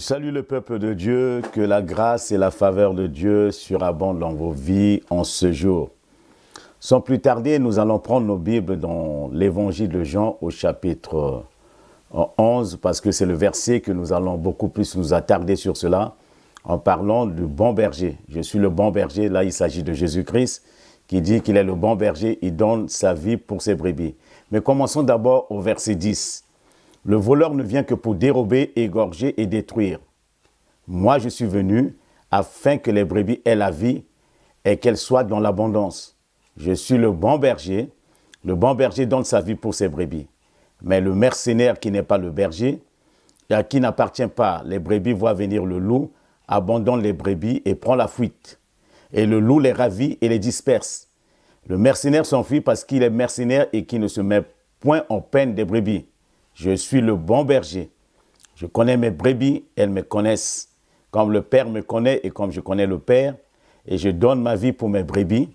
Salut le peuple de Dieu, que la grâce et la faveur de Dieu surabondent dans vos vies en ce jour. Sans plus tarder, nous allons prendre nos Bibles dans l'évangile de Jean au chapitre 11, parce que c'est le verset que nous allons beaucoup plus nous attarder sur cela, en parlant du bon berger. Je suis le bon berger, là il s'agit de Jésus-Christ, qui dit qu'il est le bon berger, il donne sa vie pour ses brebis. Mais commençons d'abord au verset 10. Le voleur ne vient que pour dérober, égorger et détruire. Moi, je suis venu afin que les brebis aient la vie et qu'elles soient dans l'abondance. Je suis le bon berger donne sa vie pour ses brebis. Mais le mercenaire qui n'est pas le berger, et à qui n'appartient pas les brebis, voit venir le loup, abandonne les brebis et prend la fuite. Et le loup les ravit et les disperse. Le mercenaire s'enfuit parce qu'il est mercenaire et qui ne se met point en peine des brebis. Je suis le bon berger. Je connais mes brebis, elles me connaissent. Comme le Père me connaît et comme je connais le Père, et je donne ma vie pour mes brebis.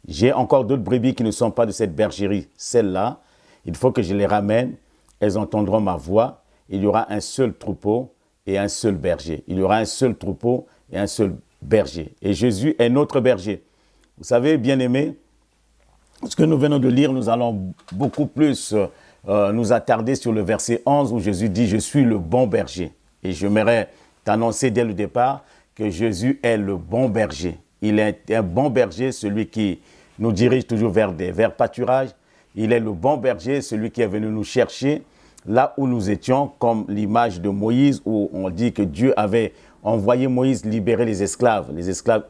J'ai encore d'autres brebis qui ne sont pas de cette bergerie. Celles-là, il faut que je les ramène. Elles entendront ma voix. Il y aura un seul troupeau et un seul berger. Il y aura un seul troupeau et un seul berger. Et Jésus est notre berger. Vous savez, bien-aimés, ce que nous venons de lire, nous allons beaucoup plus nous attarder sur le verset 11 où Jésus dit « Je suis le bon berger ». Et j'aimerais t'annoncer dès le départ que Jésus est le bon berger. Il est un bon berger, celui qui nous dirige toujours vers des verts pâturages. Il est le bon berger, celui qui est venu nous chercher là où nous étions, comme l'image de Moïse où on dit que Dieu avait envoyé Moïse libérer les esclaves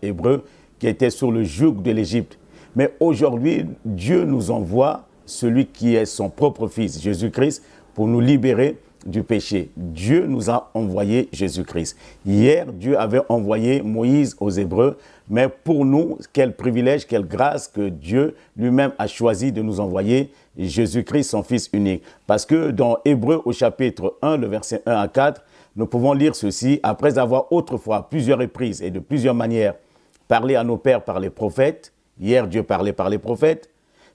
hébreux qui étaient sur le joug de l'Égypte. Mais aujourd'hui, Dieu nous envoie celui qui est son propre fils, Jésus-Christ, pour nous libérer du péché. Dieu nous a envoyé Jésus-Christ. Hier, Dieu avait envoyé Moïse aux Hébreux, mais pour nous, quel privilège, quelle grâce que Dieu lui-même a choisi de nous envoyer Jésus-Christ, son Fils unique. Parce que dans Hébreux au chapitre 1, le verset 1 à 4, nous pouvons lire ceci, après avoir autrefois à plusieurs reprises et de plusieurs manières parlé à nos pères par les prophètes. Hier, Dieu parlait par les prophètes.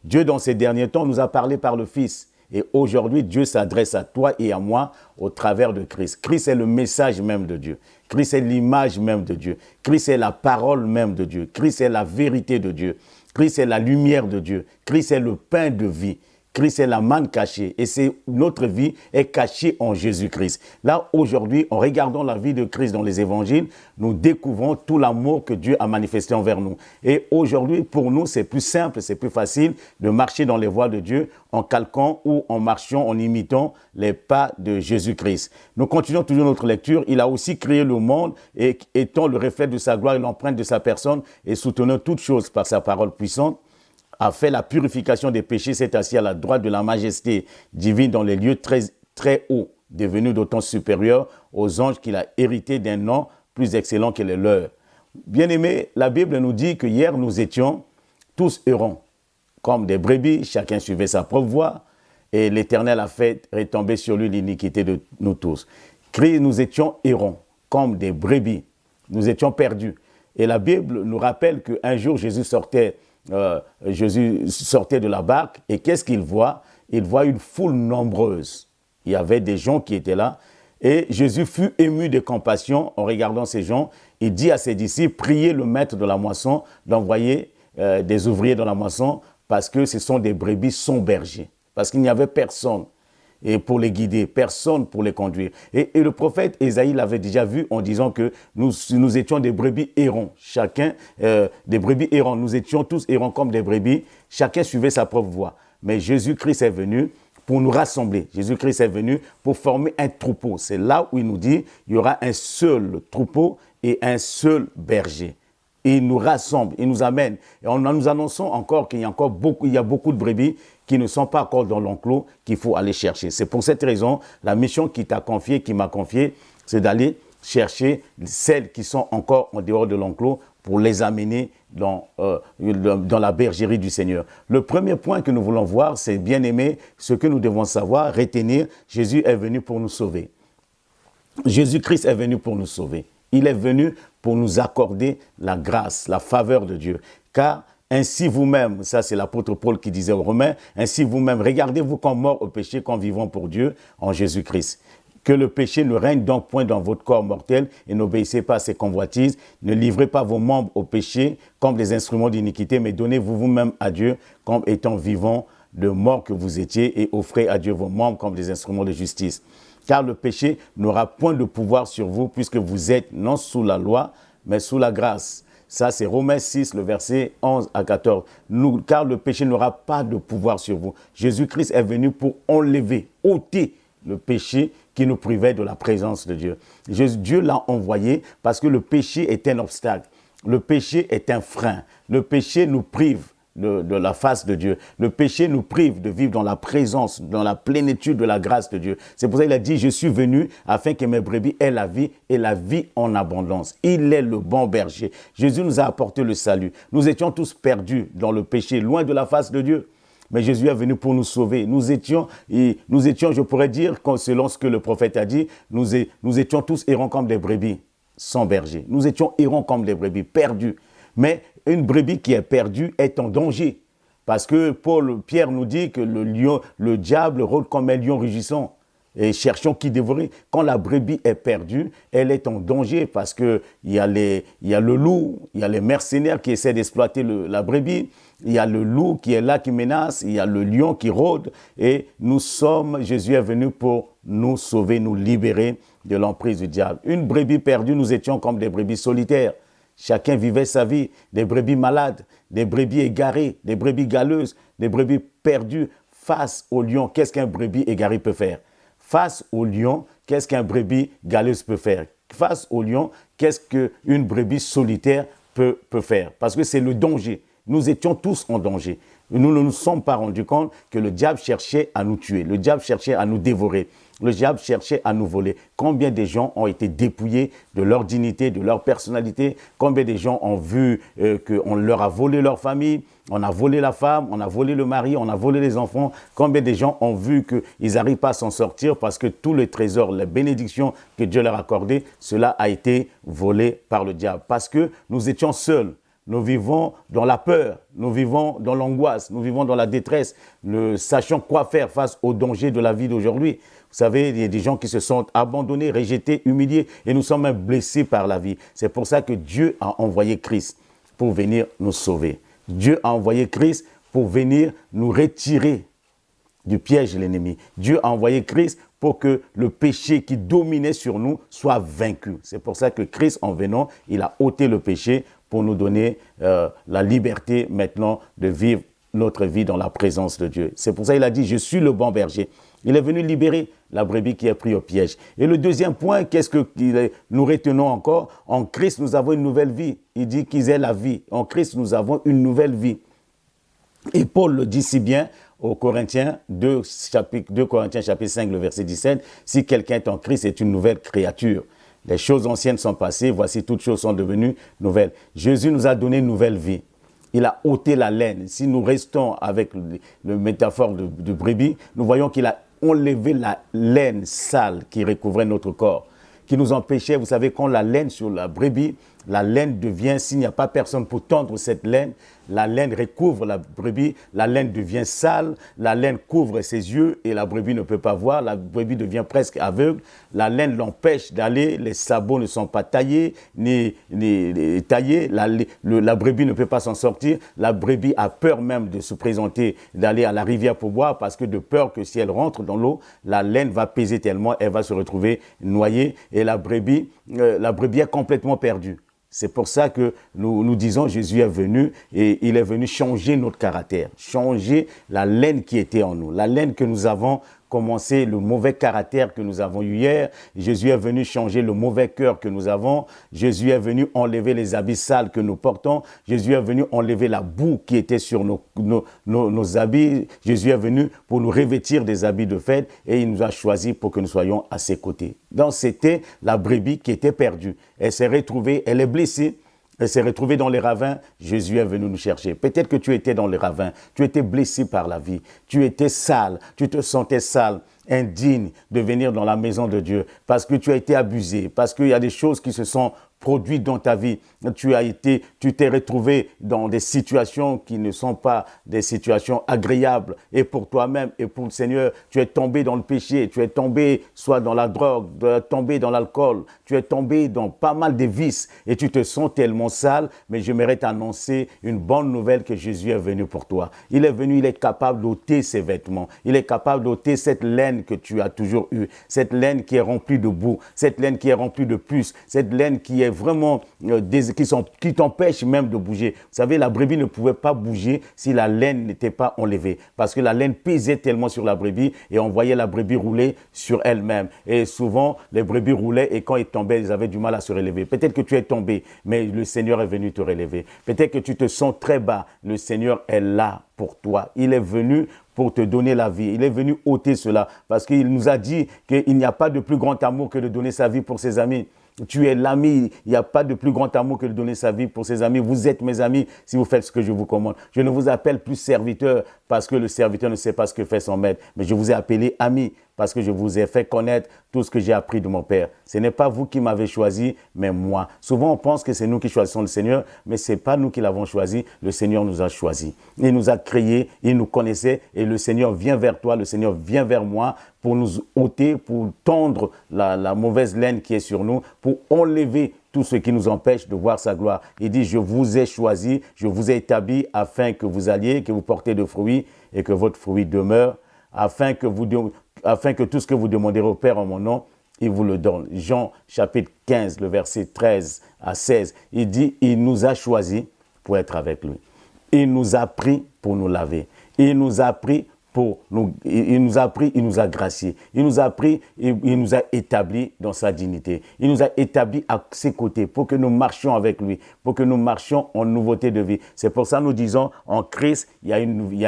Dieu, dans ces derniers temps, nous a parlé par le Fils. Et aujourd'hui, Dieu s'adresse à toi et à moi au travers de Christ. Christ est le message même de Dieu. Christ est l'image même de Dieu. Christ est la parole même de Dieu. Christ est la vérité de Dieu. Christ est la lumière de Dieu. Christ est le pain de vie. Christ est la manne cachée et notre vie est cachée en Jésus-Christ. Là, aujourd'hui, en regardant la vie de Christ dans les évangiles, nous découvrons tout l'amour que Dieu a manifesté envers nous. Et aujourd'hui, pour nous, c'est plus simple, c'est plus facile de marcher dans les voies de Dieu en calquant ou en marchant, en imitant les pas de Jésus-Christ. Nous continuons toujours notre lecture. Il a aussi créé le monde et étant le reflet de sa gloire et l'empreinte de sa personne et soutenant toutes choses par sa parole puissante, a fait la purification des péchés, s'est assis à la droite de la majesté divine dans les lieux très, très hauts, devenu d'autant supérieur aux anges qu'il a hérité d'un nom plus excellent que les leurs. Bien-aimés, la Bible nous dit que hier nous étions tous errants, comme des brebis, chacun suivait sa propre voie, et l'Éternel a fait retomber sur lui l'iniquité de nous tous. Nous étions errants, comme des brebis, nous étions perdus. Et la Bible nous rappelle qu'un jour Jésus sortait de la barque et qu'est-ce qu'il voit? Il voit une foule nombreuse. Il y avait des gens qui étaient là et Jésus fut ému de compassion en regardant ces gens. Il dit à ses disciples, priez le maître de la moisson d'envoyer des ouvriers dans la moisson parce que ce sont des brebis sans berger. Parce qu'il n'y avait personne et pour les guider, personne pour les conduire. Et le prophète Ésaïe l'avait déjà vu en disant que nous étions des brebis errants, chacun des brebis errants. Nous étions tous errants comme des brebis, chacun suivait sa propre voie. Mais Jésus-Christ est venu pour nous rassembler. Jésus-Christ est venu pour former un troupeau. C'est là où il nous dit il y aura un seul troupeau et un seul berger. Et il nous rassemble, il nous amène. Et en nous annonçant encore qu'il y a beaucoup de brebis qui ne sont pas encore dans l'enclos qu'il faut aller chercher. C'est pour cette raison, la mission qui m'a confiée, c'est d'aller chercher celles qui sont encore en dehors de l'enclos pour les amener dans la bergerie du Seigneur. Le premier point que nous voulons voir, c'est bien aimer ce que nous devons savoir, retenir, Jésus est venu pour nous sauver. Jésus-Christ est venu pour nous sauver. Il est venu pour nous accorder la grâce, la faveur de Dieu. Car ainsi vous-même, ça c'est l'apôtre Paul qui disait aux Romains, ainsi vous-même, regardez-vous comme morts au péché, comme vivants pour Dieu en Jésus-Christ. Que le péché ne règne donc point dans votre corps mortel et n'obéissez pas à ses convoitises. Ne livrez pas vos membres au péché comme des instruments d'iniquité, mais donnez-vous vous-même à Dieu comme étant vivants de mort que vous étiez et offrez à Dieu vos membres comme des instruments de justice. Car le péché n'aura point de pouvoir sur vous puisque vous êtes non sous la loi, mais sous la grâce. Ça, c'est Romains 6, le verset 11 à 14. Car le péché n'aura pas de pouvoir sur vous. Jésus-Christ est venu pour enlever, ôter le péché qui nous privait de la présence de Dieu. Dieu l'a envoyé parce que le péché est un obstacle. Le péché est un frein. Le péché nous prive de la face de Dieu. Le péché nous prive de vivre dans la présence, dans la plénitude de la grâce de Dieu. C'est pour ça qu'il a dit, je suis venu afin que mes brebis aient la vie et la vie en abondance. Il est le bon berger. Jésus nous a apporté le salut. Nous étions tous perdus dans le péché, loin de la face de Dieu. Mais Jésus est venu pour nous sauver. Nous étions, je pourrais dire, selon ce que le prophète a dit, nous étions tous errants comme des brebis, sans berger. Nous étions errants comme des brebis, perdus. Mais une brebis qui est perdue est en danger. Parce que Pierre nous dit que le diable rôde comme un lion rugissant et cherchant qui dévorer. Quand la brebis est perdue, elle est en danger parce qu'il y a le loup, il y a les mercenaires qui essaient d'exploiter la brebis, il y a le loup qui est là, qui menace, il y a le lion qui rôde. Et Jésus est venu pour nous sauver, nous libérer de l'emprise du diable. Une brebis perdue, nous étions comme des brebis solitaires. Chacun vivait sa vie, des brebis malades, des brebis égarées, des brebis galeuses, des brebis perdues. Face au lion, qu'est-ce qu'un brebis égaré peut faire? Face au lion, qu'est-ce qu'un brebis galeuse peut faire? Face au lion, qu'est-ce qu'une brebis solitaire peut faire? Parce que c'est le danger. Nous étions tous en danger. Nous ne nous sommes pas rendus compte que le diable cherchait à nous tuer. Le diable cherchait à nous dévorer. Le diable cherchait à nous voler. Combien de gens ont été dépouillés de leur dignité, de leur personnalité? Combien de gens ont vu qu'on leur a volé leur famille? On a volé la femme, on a volé le mari, on a volé les enfants. Combien de gens ont vu qu'ils n'arrivent pas à s'en sortir parce que tous les trésors, les bénédictions que Dieu leur a accordées, cela a été volé par le diable. Parce que nous étions seuls. Nous vivons dans la peur, nous vivons dans l'angoisse, nous vivons dans la détresse, ne sachant quoi faire face aux dangers de la vie d'aujourd'hui. Vous savez, il y a des gens qui se sont abandonnés, rejetés, humiliés et nous sommes même blessés par la vie. C'est pour ça que Dieu a envoyé Christ pour venir nous sauver. Dieu a envoyé Christ pour venir nous retirer du piège de l'ennemi. Dieu a envoyé Christ pour que le péché qui dominait sur nous soit vaincu. C'est pour ça que Christ, en venant, il a ôté le péché pour nous donner la liberté maintenant de vivre notre vie dans la présence de Dieu. C'est pour ça qu'il a dit, je suis le bon berger. Il est venu libérer la brebis qui est prise au piège. Et le deuxième point, qu'est-ce que nous retenons encore? En Christ, nous avons une nouvelle vie. Il dit qu'ils aient la vie. En Christ, nous avons une nouvelle vie. Et Paul le dit si bien aux Corinthiens 2 Corinthiens chapitre 5, le verset 17, « Si quelqu'un est en Christ, c'est une nouvelle créature. Les choses anciennes sont passées, voici toutes choses sont devenues nouvelles. » Jésus nous a donné une nouvelle vie. Il a ôté la laine. Si nous restons avec le métaphore de brebis, nous voyons qu'il a enlevé la laine sale qui recouvrait notre corps, qui nous empêchait, vous savez, quand la laine sur la brebis, la laine devient, s'il n'y a pas personne pour tondre cette laine, la laine recouvre la brebis, la laine devient sale, la laine couvre ses yeux et la brebis ne peut pas voir, la brebis devient presque aveugle, la laine l'empêche d'aller, les sabots ne sont pas taillés, ni taillés, la brebis ne peut pas s'en sortir, la brebis a peur même de se présenter, d'aller à la rivière pour boire parce que de peur que si elle rentre dans l'eau, la laine va peser tellement, elle va se retrouver noyée et la brebis est complètement perdue. C'est pour ça que nous disons Jésus est venu et il est venu changer notre caractère, changer la laine qui était en nous, la laine que nous avons commencé, le mauvais caractère que nous avons eu hier. Jésus est venu changer le mauvais cœur que nous avons. Jésus est venu enlever les habits sales que nous portons. Jésus est venu enlever la boue qui était sur nos habits. Jésus est venu pour nous revêtir des habits de fête et il nous a choisis pour que nous soyons à ses côtés. Donc c'était la brebis qui était perdue. Elle s'est retrouvée, elle est blessée. Elle s'est retrouvée dans les ravins, Jésus est venu nous chercher. Peut-être que tu étais dans les ravins, tu étais blessé par la vie, tu étais sale, tu te sentais sale, indigne de venir dans la maison de Dieu, parce que tu as été abusé, parce qu'il y a des choses qui se sont produites dans ta vie. tu t'es retrouvé dans des situations qui ne sont pas des situations agréables. Et pour toi-même et pour le Seigneur, tu es tombé dans le péché, tu es tombé soit dans la drogue, tu es tombé dans l'alcool, tu es tombé dans pas mal de vices et tu te sens tellement sale, mais j'aimerais t'annoncer une bonne nouvelle que Jésus est venu pour toi. Il est venu, il est capable d'ôter ses vêtements, il est capable d'ôter cette laine que tu as toujours eue, cette laine qui est remplie de boue, cette laine qui est remplie de puces, cette laine qui est vraiment qui t'empêche même de bouger. Vous savez, la brebis ne pouvait pas bouger si la laine n'était pas enlevée, parce que la laine pesait tellement sur la brebis et on voyait la brebis rouler sur elle-même. Et souvent, les brebis roulaient et quand ils tombaient, ils avaient du mal à se relever. Peut-être que tu es tombé, mais le Seigneur est venu te relever. Peut-être que tu te sens très bas, le Seigneur est là pour toi. Il est venu pour te donner la vie. Il est venu ôter cela parce qu'il nous a dit qu'il n'y a pas de plus grand amour que de donner sa vie pour ses amis. Tu es l'ami, il n'y a pas de plus grand amour que de donner sa vie pour ses amis. Vous êtes mes amis si vous faites ce que je vous commande. Je ne vous appelle plus serviteur parce que le serviteur ne sait pas ce que fait son maître, mais je vous ai appelé ami parce que je vous ai fait connaître tout ce que j'ai appris de mon Père. Ce n'est pas vous qui m'avez choisi, mais moi. Souvent, on pense que c'est nous qui choisissons le Seigneur, mais ce n'est pas nous qui l'avons choisi. Le Seigneur nous a choisis. Il nous a créés, il nous connaissait et le Seigneur vient vers toi, le Seigneur vient vers moi pour nous ôter, pour tondre la mauvaise laine qui est sur nous, pour enlever tout ce qui nous empêche de voir sa gloire. Il dit, je vous ai choisi, je vous ai établi afin que vous alliez, que vous portez de fruits et que votre fruit demeure, afin que tout ce que vous demanderez au Père en mon nom, il vous le donne. Jean chapitre 15, le verset 13 à 16, il dit, il nous a choisis pour être avec lui. Il nous a pris pour nous laver. Il nous a pris il nous a graciés. Il nous a pris, il nous a établis dans sa dignité. Il nous a établis à ses côtés pour que nous marchions avec lui, pour que nous marchions en nouveauté de vie. C'est pour ça que nous disons, en Christ, il y a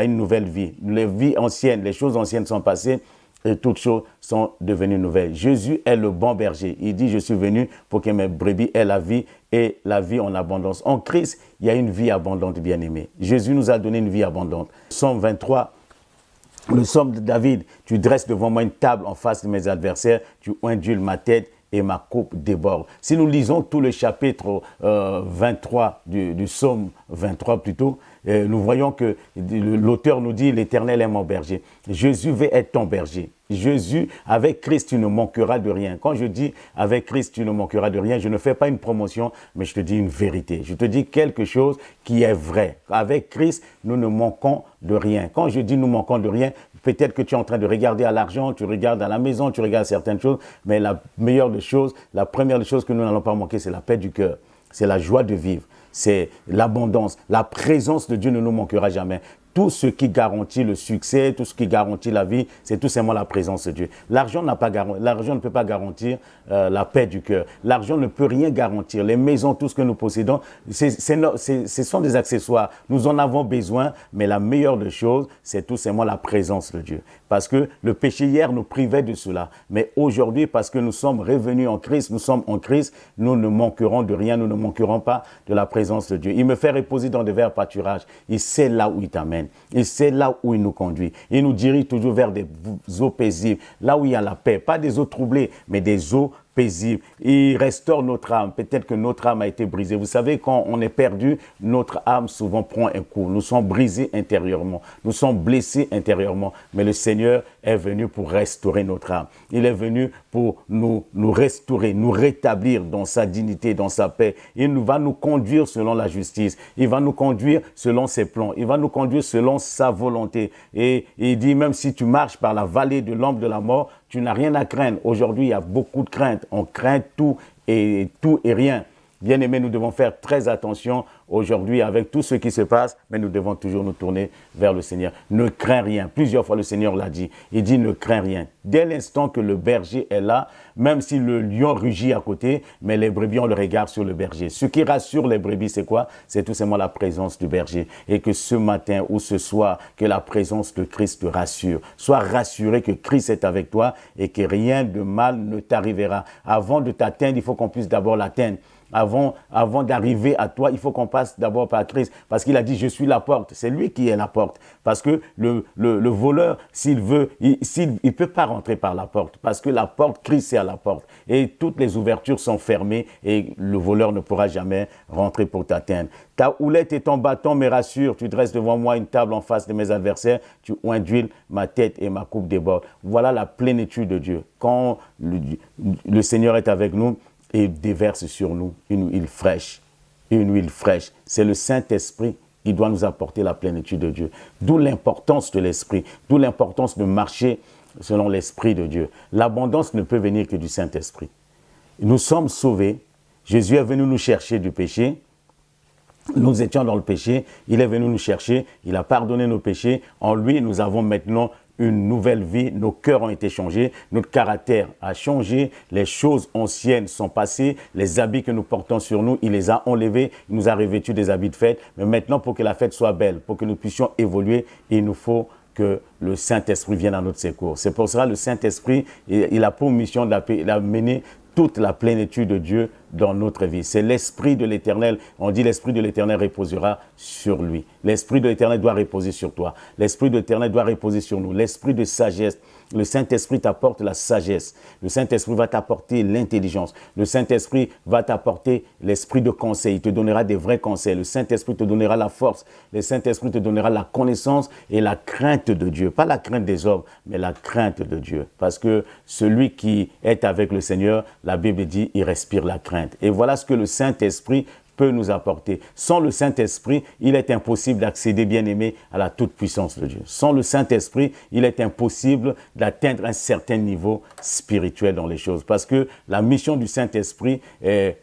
une nouvelle vie. Les vies anciennes, les choses anciennes sont passées et toutes choses sont devenues nouvelles. Jésus est le bon berger. Il dit, je suis venu pour que mes brebis aient la vie et la vie en abondance. En Christ, il y a une vie abondante, bien-aimés. Jésus nous a donné une vie abondante. Psaume 23, le psaume de David, tu dresses devant moi une table en face de mes adversaires, tu indules ma tête et ma coupe déborde. Si nous lisons tout le chapitre 23 du psaume 23 plutôt, nous voyons que l'auteur nous dit, l'Éternel est mon berger. Jésus veut être ton berger. Jésus, avec Christ, tu ne manqueras de rien. Quand je dis avec Christ, tu ne manqueras de rien, je ne fais pas une promotion, mais je te dis une vérité. Je te dis quelque chose qui est vrai. Avec Christ, nous ne manquons de rien. Quand je dis nous manquons de rien, peut-être que tu es en train de regarder à l'argent, tu regardes à la maison, tu regardes certaines choses, mais la meilleure des choses, la première des choses que nous n'allons pas manquer, c'est la paix du cœur. C'est la joie de vivre. C'est l'abondance. La présence de Dieu ne nous manquera jamais. Tout ce qui garantit le succès, tout ce qui garantit la vie, c'est tout simplement la présence de Dieu. L'argent ne peut pas garantir la paix du cœur. L'argent ne peut rien garantir. Les maisons, tout ce que nous possédons, ce sont des accessoires. Nous en avons besoin, mais la meilleure des choses, c'est tout simplement la présence de Dieu. Parce que le péché hier nous privait de cela. Mais aujourd'hui, parce que nous sommes revenus en Christ, nous sommes en Christ, nous ne manquerons de rien, nous ne manquerons pas de la présence de Dieu. Il me fait reposer dans de verts pâturages. Il sait là où il t'amène. Et c'est là où il nous conduit. Il nous dirige toujours vers des eaux paisibles, là où il y a la paix. Pas des eaux troublées, mais des eaux paisibles. Il restaure notre âme. Peut-être que notre âme a été brisée. Vous savez, quand on est perdu, notre âme souvent prend un coup. Nous sommes brisés intérieurement. Nous sommes blessés intérieurement. Mais le Seigneur est venu pour restaurer notre âme. Il est venu pour nous restaurer, nous rétablir dans sa dignité, dans sa paix. Il va nous conduire selon la justice. Il va nous conduire selon ses plans. Il va nous conduire selon sa volonté. Et il dit, même si tu marches par la vallée de l'ombre de la mort, tu n'as rien à craindre. Aujourd'hui, il y a beaucoup de craintes. On craint tout et rien. Bien-aimés, nous devons faire très attention aujourd'hui avec tout ce qui se passe, mais nous devons toujours nous tourner vers le Seigneur. Ne crains rien. Plusieurs fois, le Seigneur l'a dit. Il dit ne crains rien. Dès l'instant que le berger est là, même si le lion rugit à côté, mais les brebis ont le regard sur le berger. Ce qui rassure les brebis, c'est quoi? C'est tout simplement la présence du berger. Et que ce matin ou ce soir, que la présence de Christ te rassure. Sois rassuré que Christ est avec toi et que rien de mal ne t'arrivera. Avant de t'atteindre, il faut qu'on puisse d'abord l'atteindre. avant d'arriver à toi, il faut qu'on passe d'abord par Christ. Parce qu'il a dit, je suis la porte. C'est lui qui est la porte. Parce que le voleur, s'il veut, il peut pas rentrer par la porte. Parce que la porte, Christ est à la porte. Et toutes les ouvertures sont fermées et le voleur ne pourra jamais rentrer pour t'atteindre. Ta houlette et ton bâton me rassurent. Tu dresses devant moi une table en face de mes adversaires. Tu oins d'huile ma tête et ma coupe déborde. Voilà la plénitude de Dieu. Quand le Seigneur est avec nous, et déverse sur nous une huile fraîche. Une huile fraîche. C'est le Saint-Esprit qui doit nous apporter la plénitude de Dieu. D'où l'importance de l'Esprit. D'où l'importance de marcher selon l'Esprit de Dieu. L'abondance ne peut venir que du Saint-Esprit. Nous sommes sauvés. Jésus est venu nous chercher du péché. Nous étions dans le péché. Il est venu nous chercher. Il a pardonné nos péchés. En lui, nous avons maintenant une nouvelle vie, nos cœurs ont été changés, notre caractère a changé, les choses anciennes sont passées, les habits que nous portons sur nous, il les a enlevés, il nous a revêtus des habits de fête. Mais maintenant, pour que la fête soit belle, pour que nous puissions évoluer, il nous faut que le Saint-Esprit vienne à notre secours. C'est pour cela que le Saint-Esprit, il a pour mission d'amener toute la plénitude de Dieu dans notre vie. C'est l'Esprit de l'Éternel. On dit l'Esprit de l'Éternel reposera sur lui. L'Esprit de l'Éternel doit reposer sur toi. L'Esprit de l'Éternel doit reposer sur nous. L'Esprit de sagesse. Le Saint-Esprit t'apporte la sagesse. Le Saint-Esprit va t'apporter l'intelligence. Le Saint-Esprit va t'apporter l'esprit de conseil. Il te donnera des vrais conseils. Le Saint-Esprit te donnera la force. Le Saint-Esprit te donnera la connaissance et la crainte de Dieu. Pas la crainte des hommes, mais la crainte de Dieu. Parce que celui qui est avec le Seigneur, la Bible dit, il respire la crainte. Et voilà ce que le Saint-Esprit peut nous apporter. Sans le Saint-Esprit, il est impossible d'accéder, bien-aimé, à la toute-puissance de Dieu. Sans le Saint-Esprit, il est impossible d'atteindre un certain niveau spirituel dans les choses. Parce que la mission du Saint-Esprit est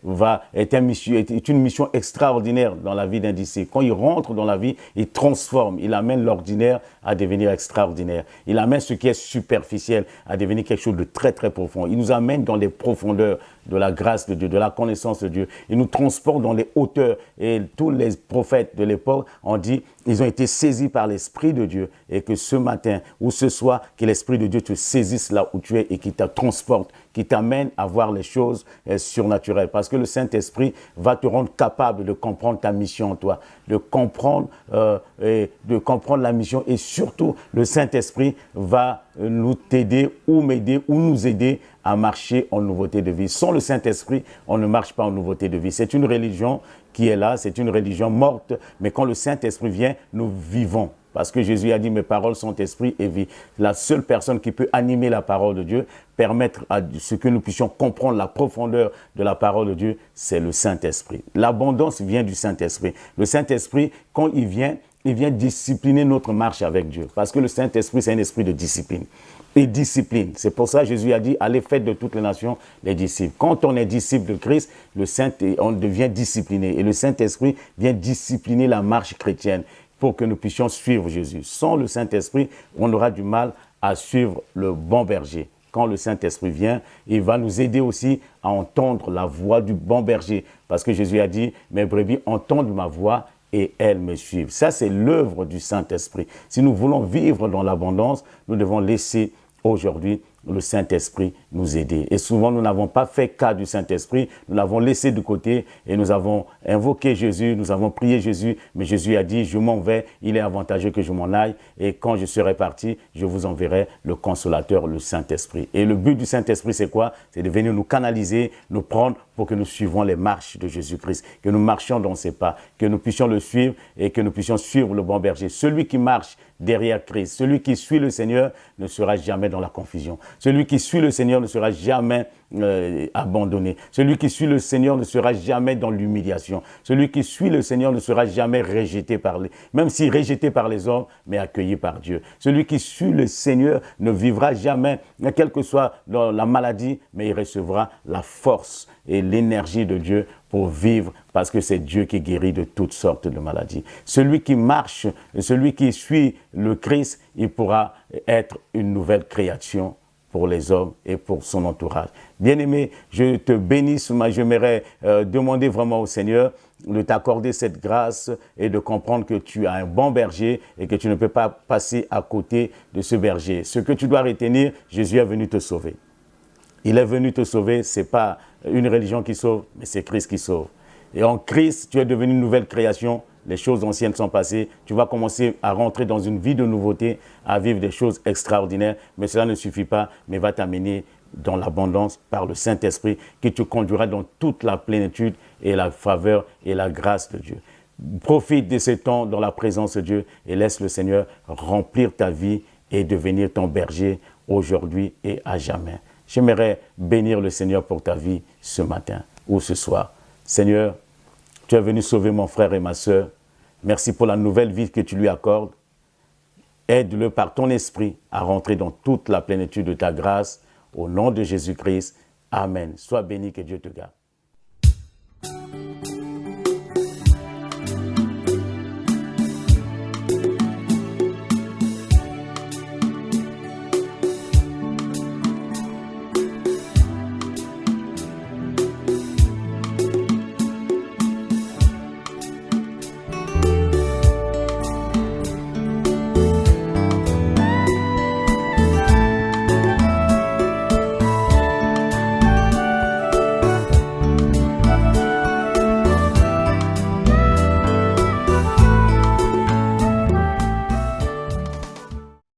une mission extraordinaire dans la vie d'un disciple. Quand il rentre dans la vie, il transforme, il amène l'ordinaire à devenir extraordinaire. Il amène ce qui est superficiel à devenir quelque chose de très, très profond. Il nous amène dans les profondeurs de la grâce de Dieu, de la connaissance de Dieu. Il nous transporte dans les hauteurs. Et tous les prophètes de l'époque ont dit, ils ont été saisis par l'Esprit de Dieu. Et que ce matin ou ce soir, que l'Esprit de Dieu te saisisse là où tu es et qu'il te transporte, qui t'amène à voir les choses surnaturelles. Parce que le Saint-Esprit va te rendre capable de comprendre ta mission en toi, de comprendre la mission. Et surtout, le Saint-Esprit va nous t'aider ou m'aider ou nous aider à marcher en nouveauté de vie. Sans le Saint-Esprit, on ne marche pas en nouveauté de vie. C'est une religion qui est là, c'est une religion morte, mais quand le Saint-Esprit vient, nous vivons. Parce que Jésus a dit, mes paroles sont esprit et vie. La seule personne qui peut animer la parole de Dieu, permettre à ce que nous puissions comprendre la profondeur de la parole de Dieu, c'est le Saint-Esprit. L'abondance vient du Saint-Esprit. Le Saint-Esprit, quand il vient discipliner notre marche avec Dieu. Parce que le Saint-Esprit, c'est un esprit de discipline. Et discipline. C'est pour ça que Jésus a dit, allez, faites de toutes les nations les disciples. Quand on est disciple de Christ, on devient discipliné. Et le Saint-Esprit vient discipliner la marche chrétienne pour que nous puissions suivre Jésus. Sans le Saint-Esprit, on aura du mal à suivre le bon berger. Quand le Saint-Esprit vient, il va nous aider aussi à entendre la voix du bon berger. Parce que Jésus a dit, mes brebis entendent ma voix et elles me suivent. Ça, c'est l'œuvre du Saint-Esprit. Si nous voulons vivre dans l'abondance, nous devons laisser aujourd'hui le Saint-Esprit nous aider. Et souvent, nous n'avons pas fait cas du Saint-Esprit, nous l'avons laissé de côté et nous avons invoqué Jésus, nous avons prié Jésus, mais Jésus a dit, je m'en vais, il est avantageux que je m'en aille et quand je serai parti, je vous enverrai le Consolateur, le Saint-Esprit. Et le but du Saint-Esprit, c'est quoi? C'est de venir nous canaliser, nous prendre pour que nous suivions les marches de Jésus-Christ, que nous marchions dans ses pas, que nous puissions le suivre et que nous puissions suivre le bon berger. Celui qui marche derrière Christ, celui qui suit le Seigneur ne sera jamais dans la confusion. Celui qui suit le Seigneur ne sera jamais abandonné. Celui qui suit le Seigneur ne sera jamais dans l'humiliation. Celui qui suit le Seigneur ne sera jamais rejeté même si rejeté par les hommes, mais accueilli par Dieu. Celui qui suit le Seigneur ne vivra jamais, quelle que soit la maladie, mais il recevra la force et l'énergie de Dieu pour vivre, parce que c'est Dieu qui guérit de toutes sortes de maladies. Celui qui marche, celui qui suit le Christ, il pourra être une nouvelle création pour les hommes et pour son entourage. Bien-aimé, je te bénis, j'aimerais demander vraiment au Seigneur de t'accorder cette grâce et de comprendre que tu as un bon berger et que tu ne peux pas passer à côté de ce berger. Ce que tu dois retenir, Jésus est venu te sauver. Il est venu te sauver, ce n'est pas une religion qui sauve, mais c'est Christ qui sauve. Et en Christ, tu es devenu une nouvelle création, les choses anciennes sont passées, tu vas commencer à rentrer dans une vie de nouveauté, à vivre des choses extraordinaires, mais cela ne suffit pas, mais va t'amener dans l'abondance par le Saint-Esprit qui te conduira dans toute la plénitude et la faveur et la grâce de Dieu. Profite de ce temps dans la présence de Dieu et laisse le Seigneur remplir ta vie et devenir ton berger aujourd'hui et à jamais. J'aimerais bénir le Seigneur pour ta vie ce matin ou ce soir. Seigneur, tu es venu sauver mon frère et ma sœur. Merci pour la nouvelle vie que tu lui accordes. Aide-le par ton esprit à rentrer dans toute la plénitude de ta grâce. Au nom de Jésus-Christ. Amen. Sois béni, que Dieu te garde.